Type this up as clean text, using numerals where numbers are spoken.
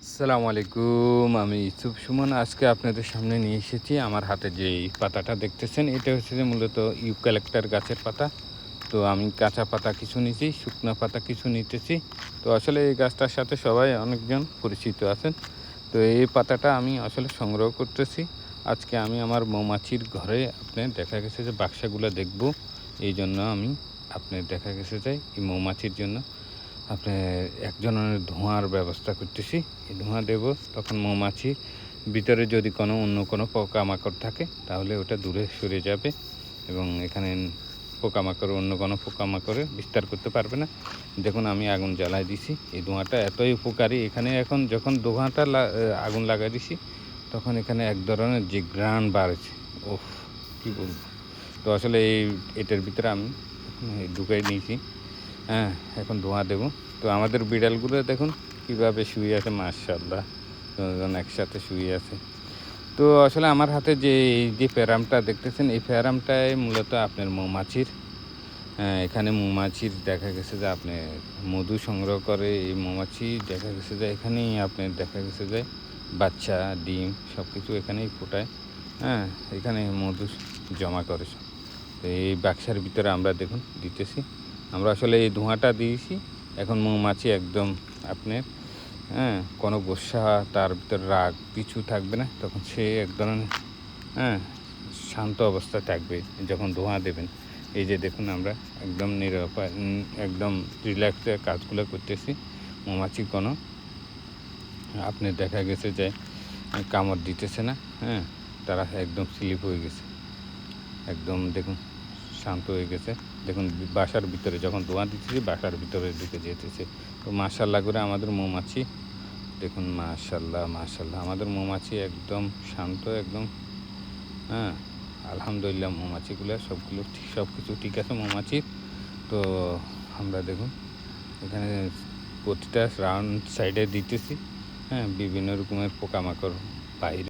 আসসালামু আলাইকুম। আমি ইউসুফ সুমন। আজকে আপনাদের সামনে নিয়ে এসেছি আমার হাতে যে এই পাতাটা দেখতেছেন, এটা হচ্ছে যে মূলত ইউক্যালিপ্টাস গাছের পাতা। তো আমি কাঁচা পাতা কিছু নিছি, শুকনা পাতা কিছু নিতেছি। তো আসলে এই গাছটার সাথে সবাই অনেকজন পরিচিত আছেন। তো এই পাতাটা আমি আসলে সংগ্রহ করতেছি। আজকে আমি আমার মৌমাছির ঘরে আপনার দেখা গেছে যে বাক্সাগুলো দেখব। এইজন্য আমি আপনার দেখা গেছে যে এই মৌমাছির জন্য আপনার এক ধরনের ধোঁয়ার ব্যবস্থা করতেছি। এই ধোঁয়া দেব, তখন মৌমাছির ভিতরে যদি অন্য কোনো পোকামাকড় থাকে তাহলে ওটা দূরে সরে যাবে এবং এখানে অন্য কোনো পোকামাকড়ে বিস্তার করতে পারবে না। দেখুন আমি আগুন জ্বালায় দিছি। এই ধোঁয়াটা এতই উপকারী, এখানে এখন যখন আগুন লাগাই দিছি তখন এখানে এক ধরনের যে ঘ্রাণ বাড়ছে, ওফ! কী বলব। তো আসলে এটার ভিতরে আমি ঢুকাই নিয়েছি। হ্যাঁ, এখন ধোঁয়া দেবো। তো আমাদের বিড়ালগুলো দেখুন কীভাবে শুয়ে আছে, মাশাআল্লাহ, দুজন একসাথে শুয়ে আছে। তো আসলে আমার হাতে এই যে ফেরামটা দেখতেছেন, এই ফেরামটায় মূলত আপনার মৌমাছির, এখানে মৌমাছির দেখা গেছে যে আপনার মধু সংগ্রহ করে। এই মৌমাছি দেখা গেছে যে এখানেই আপনার দেখা গেছে যে বাচ্চা, ডিম সব কিছু এখানেই ফোটায়। হ্যাঁ, এখানে মধু জমা করে সব। তো এই বাক্সার ভিতরে আমরা দেখুন দিতেছি। আমরা আসলে এই ধোঁয়াটা দিয়েছি। এখন মৌমাছি একদম আপনার, কোনো গোস্বা, তার ভিতরে রাগ কিছু থাকবে না। তখন সে এক ধরনের হ্যাঁ শান্ত অবস্থায় থাকবে যখন ধোঁয়া দেবেন। এই যে দেখুন আমরা একদম একদম রিল্যাক্সে কাজগুলো করতেছি। মৌমাছি কোনো আপনি দেখা গেছে যে কামড় দিতেছে না। তারা একদম স্লিপ হয়ে গেছে। একদম দেখুন শান্ত হয়ে গেছে। দেখুন বাসার ভিতরে যখন ধোঁয়া দিতেছি বাসার ভিতরে ঢুকে যেতেছে। তো মাশাআল্লাহ করে আমাদের মৌমাছি দেখুন, মাশাআল্লাহ, মাশাআল্লাহ, আমাদের মৌমাছি একদম শান্ত, একদম আলহামদুলিল্লাহ, মৌমাছিগুলো সব কিছু ঠিক আছে মৌমাছির। তো আমরা দেখুন এখানে প্রতিটা রাউন্ড সাইডে দিতেছি। বিভিন্ন রকমের পোকামাকড় বাইরে